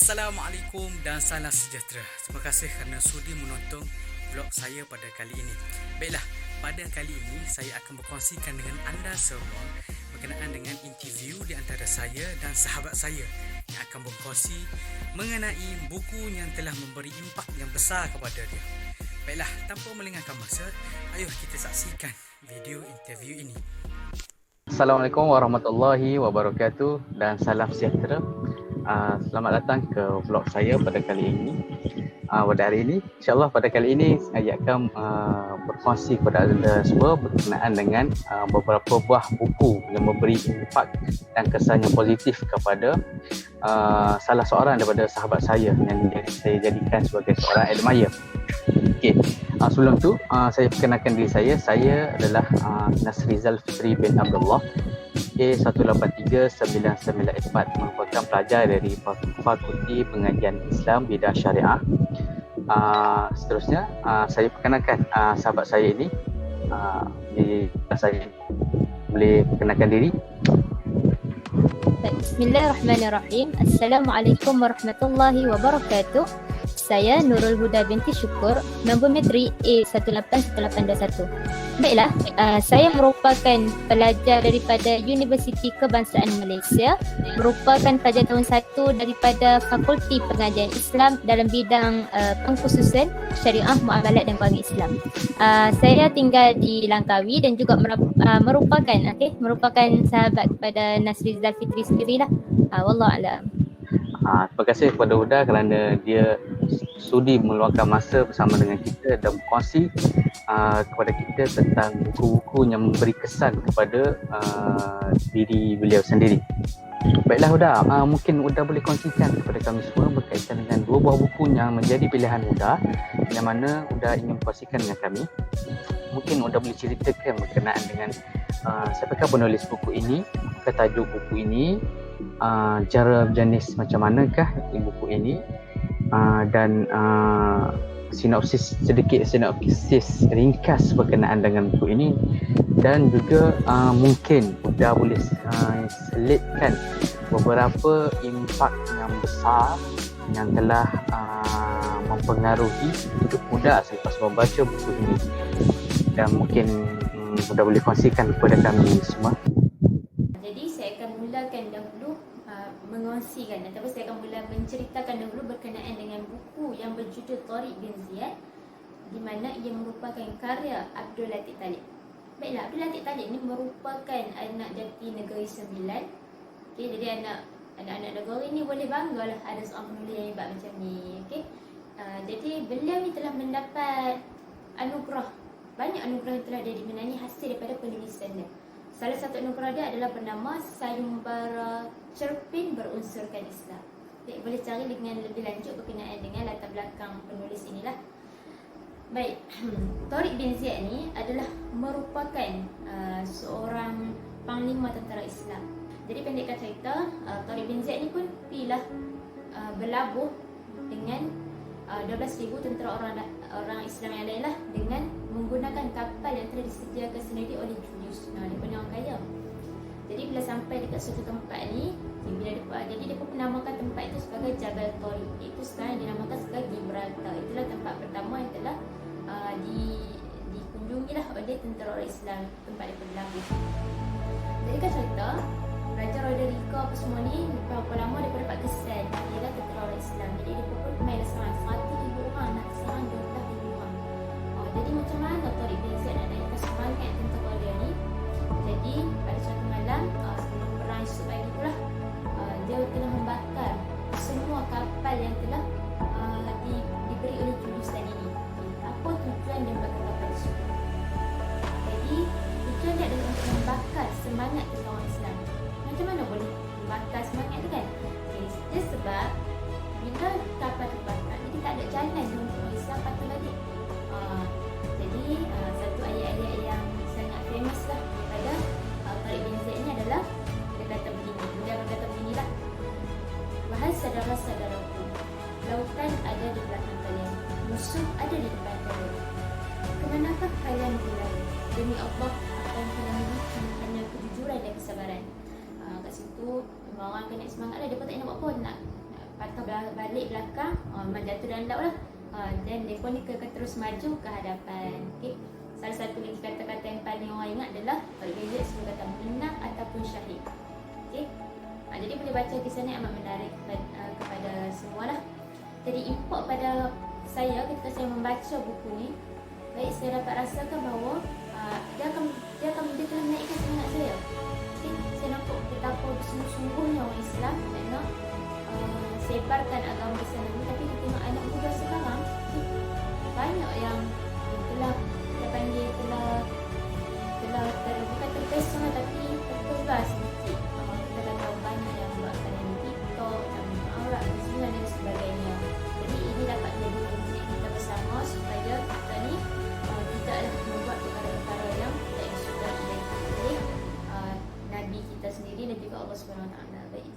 Assalamualaikum dan salam sejahtera. Terima kasih kerana sudi menonton vlog saya pada kali ini. Baiklah, pada kali ini saya akan berkongsikan dengan anda semua berkenaan dengan interview di antara saya dan sahabat saya yang akan berkongsi mengenai buku yang telah memberi impak yang besar kepada dia. Baiklah, tanpa melengahkan masa, ayuh kita saksikan video interview ini. Assalamualaikum warahmatullahi wabarakatuh dan salam sejahtera. Selamat datang ke vlog saya pada kali ini. Pada hari ini, insyaAllah pada kali ini saya akan berkongsi kepada anda semua berkenaan dengan beberapa buah buku yang memberi impak dan kesan yang positif kepada salah seorang daripada sahabat saya yang saya jadikan sebagai seorang admirer. Okey, sebelum tu saya perkenalkan diri saya. Saya adalah Nasrizal Fitri bin Abdullah, A183-994, merupakan pelajar dari Fakulti Pengajian Islam Bidang Syariah. Seterusnya, saya perkenalkan sahabat saya ini. Saya boleh perkenalkan diri. Bismillahirrahmanirrahim. Assalamualaikum warahmatullahi wabarakatuh. Saya Nurul Huda binti Syukur, nombor metrik A18181. Baiklah, saya merupakan pelajar daripada Universiti Kebangsaan Malaysia, merupakan pelajar tahun 1 daripada Fakulti Pengajian Islam dalam bidang pengkhususan Syariah, Muamalat dan Kewangan Islam. Saya tinggal di Langkawi dan juga merupakan sahabat kepada Nasrizal Fitri sendirilah. Wallahualam. Terima kasih kepada Huda kerana dia sudi meluangkan masa bersama dengan kita dan berkongsi kepada kita tentang buku-buku yang memberi kesan kepada diri beliau sendiri. Baiklah Huda, mungkin Huda boleh kongsikan kepada kami semua berkaitan dengan dua buah buku yang menjadi pilihan Huda, yang mana Huda ingin kongsikan dengan kami. Mungkin Huda boleh ceritakan berkenaan dengan siapakah penulis buku ini, apakah tajuk buku ini, cara jenis macam manakah buku ini, dan sinopsis ringkas berkenaan dengan buku ini, dan juga mungkin Huda boleh selitkan beberapa impak yang besar yang telah mempengaruhi hidup Huda selepas membaca buku ini, dan mungkin Huda boleh kongsikan kepada kami semua. Jadi saya akan mulakan dahulu mengongsikan ataupun saya akan mula menceritakan dahulu berkenaan dengan buku yang berjudul Thariq bin Ziyad, di mana ia merupakan karya Abdul Latif Talib. Baiklah, Abdul Latif Talib ini merupakan anak jati negeri Sembilan. Okey, jadi anak-anak negeri ni boleh banggalah ada seorang penulis yang hebat macam ni. Okey. Jadi beliau ni telah mendapat banyak anugerah yang telah dia dimenangi hasil daripada penulisan dia. Salah satu anugerah dia adalah bernama Sayembara Cerpen Berunsurkan Islam. Jadi, boleh cari dengan lebih lanjut berkenaan dengan latar belakang penulis inilah. Baik, Thariq bin Ziyad ni adalah merupakan seorang panglima tentera Islam. Jadi pendekkan cerita, Thariq bin Ziyad ni pun pilih berlabuh dengan 12,000 tentera orang Islam yang lain lah, dengan menggunakan kapal yang telah disediakan sendiri oleh Julius. Dia punya orang kaya. Jadi bila sampai dekat suatu tempat ni, jadi dia pun menamakan tempat itu sebagai Jabal Thariq. Itu sekarang dinamakan sebagai Gibraltar. Itulah tempat pertama yang telah dikunjungi lah oleh tentera orang Islam, tempat dia berlabuh. Jadi kan cerita Raja Roderigo apa semua ni berapa lama dia dapat kesan ialah tentera orang Islam. Jadi dia pun main serang 100,000 orang, nak serang 12,000 orang. Jadi macam mana Thariq bin Ziyad nak naikkan semangat tentera dia ni? Jadi pada suatu malam sebelum perang esok pagi itulah, dia telah membakar semua kapal yang telah diberi oleh Julius tadi ni. Apa tujuan dia membakar kapal tersebut? Jadi tujuan dia adalah untuk membakar semangat tentera orang Islam. Macam mana boleh membakar semangat tu kan? Dia sebab bila kapal terbakar, jadi tak ada jalan untuk orang Islam patut balik. Jadi satu ayat-ayat yang sangat famous lah daripada Thariq bin Ziyad ni adalah dia berkata beginilah: wahai saudara-saudaraku, lautan ada di belakang kalian, musuh ada di depan kalian, kemanakah kalian berlari? Demi Allah, akan kalian miliki hanya kejujuran dan kesabaran. Kat situ orang kena semangat lah, dia pun tak nak buat apa, nak patah balik belakang, memang jatuh dalam laut lah. Dan mereka ni akan terus maju ke hadapan. Okay. Salah satu lagi kata-kata yang paling orang ingat adalah Tariq bin Ziyad sebagai kata menang ataupun syahid. Okay. Jadi boleh baca kisah ni amat menarik kepada semua lah. Jadi import pada saya ketika saya membaca buku ni, baik saya dapat rasakan bahawa dia akan telah menaikkan semangat saya. Okay. Saya nampak betapa bersungguh-sungguhnya orang Islam nak sebarkan agama Islam ini. Tapi kita tengok anak muda sekarang, banyak yang telah bukan terpesona tapi terpegas sedikit. Kita dah tahu banyak yang buatkan yang TikTok, aurat, muslim dan sebagainya. Jadi ini dapat jadi untuk kita bersama supaya kita ni tidaklah membuat perkara-perkara yang tidak disukai oleh Nabi kita sendiri dan juga Allah SWT. Baik.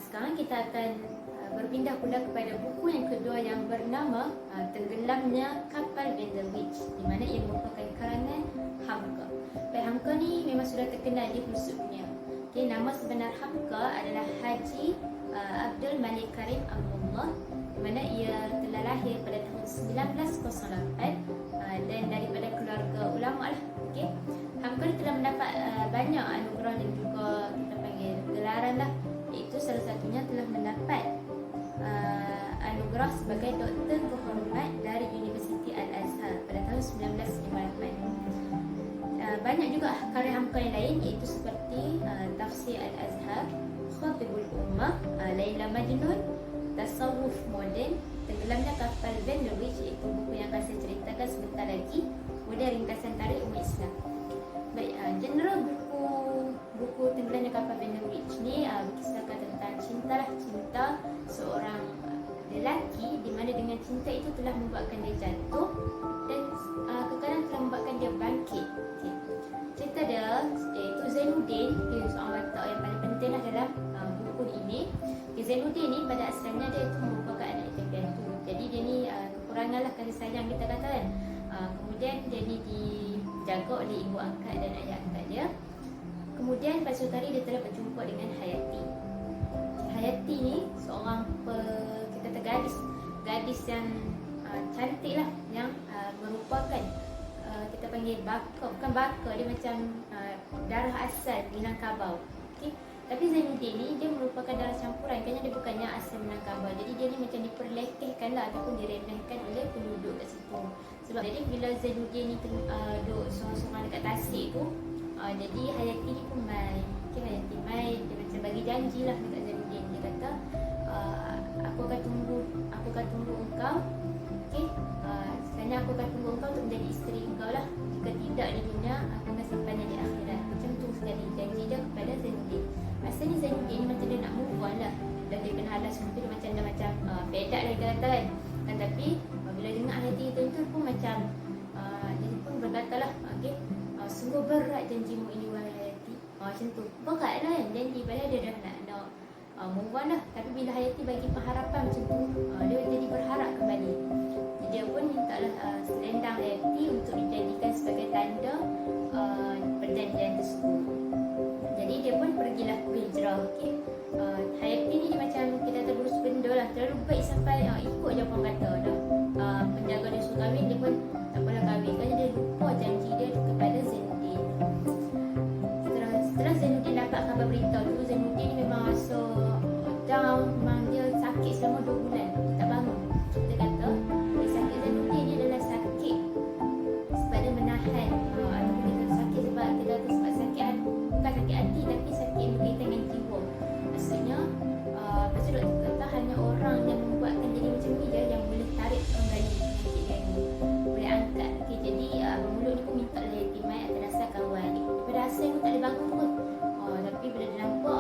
Sekarang kita akan berpindah pula kepada buku yang kedua yang bernama Tenggelamnya Kapal Van der Wijk, di mana ia merupakan karangan Hamka. Baik, Hamka ni memang sudah terkenal di pelosok dunia. Okay, nama sebenar Hamka adalah Haji Abdul Malik Karim Abdullah, di mana ia telah lahir pada tahun 1908 dan daripada keluarga ulama lah. Okay. Hamka ni telah mendapat banyak anugerah dan juga kita panggil gelaran lah, iaitu salah satunya telah mendapat anugerah sebagai doktor kehormat dari Universiti Al-Azhar pada tahun 1958. Banyak juga karya Hamka yang lain, iaitu seperti Tafsir Al-Azhar, Khatibul Ummah, Laila Majnun, Tasawuf Moden, Tenggelamnya Kapal Van der Wijk, iaitu buku yang akan saya ceritakan sebentar lagi, kemudian ringkasan tarikh umat Islam. Baik, genre buku Tenggelamnya Kapal Van der Wijk ni berkisahkan tentang cinta seorang lelaki, di mana dengan cinta itu telah membuatkan dia jatuh dan kekadang telah membuatkan dia bangkit. Okay. Cerita dia iaitu Zainuddin, seorang watak yang paling penting lah dalam buku ini. Zainuddin ni pada asalnya dia itu merupakan anak yatim piatu. Jadi dia ni kekurangan lah kasih sayang kita kata kan. Kemudian dia ni dijaga oleh ibu angkat dan ayah angkat dia. Kemudian pada suatu hari dia telah berjumpa dengan Hayati. Hayati ni seorang gadis yang cantik lah, yang merupakan kita panggil baka, bukan baka, dia macam darah asal Minangkabau. Okay? Tapi Zainuddin ni dia merupakan darah campuran, kerana dia bukannya asal Minangkabau. Jadi dia ni macam diperlekehkan lah ataupun diremehkan oleh penduduk kat situ. Sebab jadi bila Zainuddin ni duduk seorang-seorang dekat tasik tu, jadi Hayati ni pun main. Okay, Hayati main, dia macam bagi janji lah dekat Zainuddin. Dia kata, aku akan tunggu engkau. Okay, sebenarnya aku akan tunggu engkau untuk menjadi isteri engkau lah. Jika tidak di dunia, aku akan simpannya di akhirat. Macam tu sekali janji dia kepada Zainuddin. Asalnya Zainuddin ni macam dia nak move on lah, dan dia kena halas semua tu, dia macam pedak lah dia kata kan. Tapi bila dengar Hayati itu pun macam dia pun berkata lah, okay, sungguh berat janjimu ini wahai Hayati. Macam tu, berat lah kan janji, padahal dia dah nak move on lah. Tapi bila Hayati bagi pengharapan macam tu, dia jadi berharap kembali. Dia pun mintalah selendang Hayati untuk dijadikan sebagai tanda perjanjian tersebut. Jadi dia pun pergilah berhijrah. Okay. Hayati ni dia macam kita terurus benda lah, terlalu baik sampai ikut je orang kata dah. Penjaga dia suruh kahwin, dia pun tak pernah kahwin, kerana dia lupa janji dia kepada Zainuddin. Setelah Zainuddin dapat khabar berita tu, Zainuddin ni memang rasa down, memang dia sakit selama 2 bulan, dia tak bangun. Dia kata sakit Zainuddin ni adalah sakit sebab dia menahan, ataupun dia sakit sebab kita kata sebab sakit hati, bukan sakit hati tapi sakit berkaitan dengan jiwa. Maksudnya lepas tu doktor kata hanya orang yang membuatkan jadi macam ni je yang boleh tarik kembali penyakit dia ni, boleh angkat. Okay, jadi bermula ni pun minta lah yatim mai atas dasar kawan daripada asal pun tak boleh bangun pun. Tapi bila dia nampak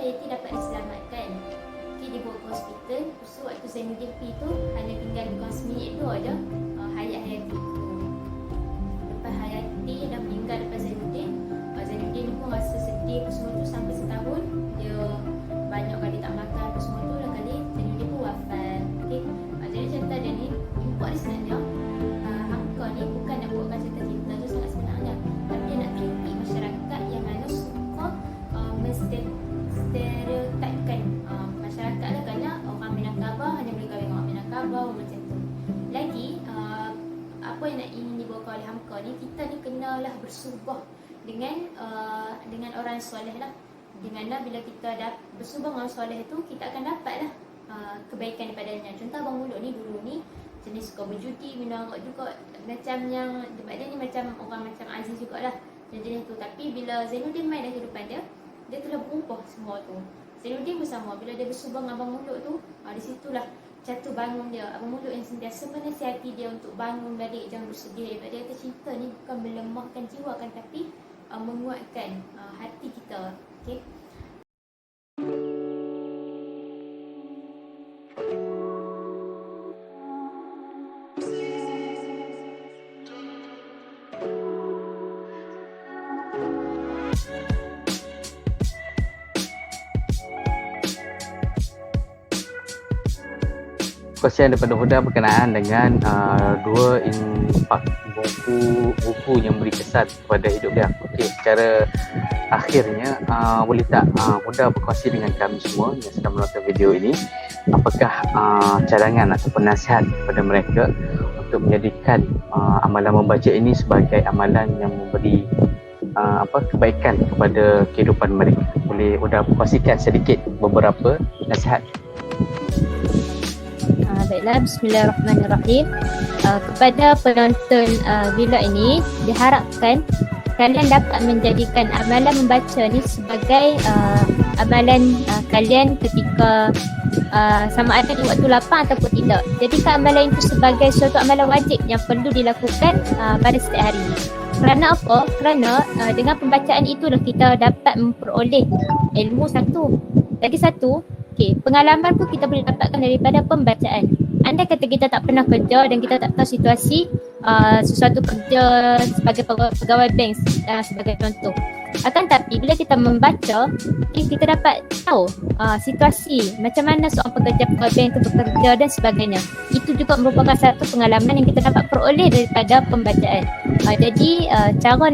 Hayati dapat diselamatkan. Okay, dibawa ke hospital. So waktu Zainuddin pergi tu hanya tinggal bukan seminit dua je Hayati tu. Lepas Hayati dah meninggal lepas Zainuddin, Zainuddin pun rasa sedih apa semua tu sampai setahun. Dia banyak kali tak makan apa semua tu, dah kali Zainuddin pun wafat. Okay. Jadi cerita dia ni, import dia sebenarnya Hamka ni bukan nak buatkan cerita-cerita tu sangat sebenarnya, tapi dia nak kritik masyarakat yang mana suka stereotipkan masyarakat lah, kerana orang Minangkabau hanya boleh kahwin dengan orang Minangkabau macam tu. Lagi apa yang nak ingin dibawa oleh Hamka ni, kita ni kenalah bersubah dengan orang soleh lah, di mana bila kita dah bersubah dengan orang soleh tu, kita akan dapat lah kebaikan daripadanya. Contoh Abang Muluk ni dulu ni jenis suka berjudi, minum arak juga, macam yang tempat dia ni macam orang macam Aziz jugalah jenis tu. Tapi bila Zainuddin main dalam kehidupan dia, dia telah berubah semua tu. Zainuddin bersama bila dia bersubah dengan Abang Muluk tu, di situlah jatuh bangun dia. Abang Muluk yang sentiasa menasihati dia untuk bangun balik, jangan bersedih. Dia kata cinta ni bukan melemahkan jiwa kan, tapi menguatkan hati kita. Okay. Kongsian daripada Huda berkenaan dengan dua impak buku yang beri kesan kepada hidup dia. Okey, secara akhirnya boleh tak Huda berkongsi dengan kami semua yang sedang menonton video ini, apakah cadangan ataupun nasihat kepada mereka untuk menjadikan amalan membaca ini sebagai amalan yang memberi kebaikan kepada kehidupan mereka. Boleh Huda berkongsikan sedikit beberapa nasihat? Baiklah, bismillahirrahmanirrahim. Kepada penonton vlog ini, diharapkan kalian dapat menjadikan amalan membaca ni sebagai amalan kalian ketika sama ada di waktu lapang ataupun tidak. Jadikan amalan itu sebagai suatu amalan wajib yang perlu dilakukan pada setiap hari. Kerana apa? Kerana dengan pembacaan itulah kita dapat memperoleh ilmu satu. Lagi satu, pengalaman pun kita boleh dapatkan daripada pembacaan. Andai kata kita tak pernah kerja dan kita tak tahu situasi sesuatu kerja sebagai pegawai bank sebagai contoh. Akan tapi bila kita membaca, kita dapat tahu situasi macam mana seorang pekerja pegawai bank itu bekerja dan sebagainya. Itu juga merupakan satu pengalaman yang kita dapat peroleh daripada pembacaan. Jadi cara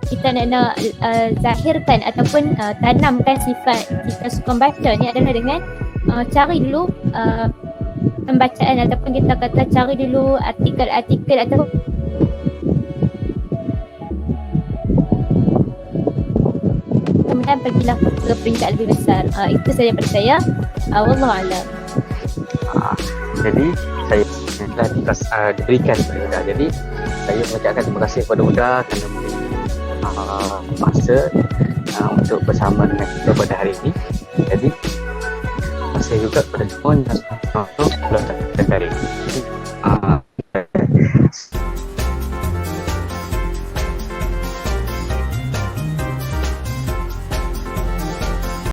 kita nak zahirkan ataupun tanamkan sifat kita suka baca ni adalah dengan cari dulu pembacaan, ataupun kita kata cari dulu artikel-artikel atau kemudian pergilah ke peringkat lebih besar. Itu saja daripada saya. Wallahualam. Jadi saya telah diberikan kepada Huda. Jadi saya mengucapkan terima kasih kepada Huda kerana memberi masa untuk bersama dengan kita pada hari ini. Jadi terima kasih juga kepada semua yang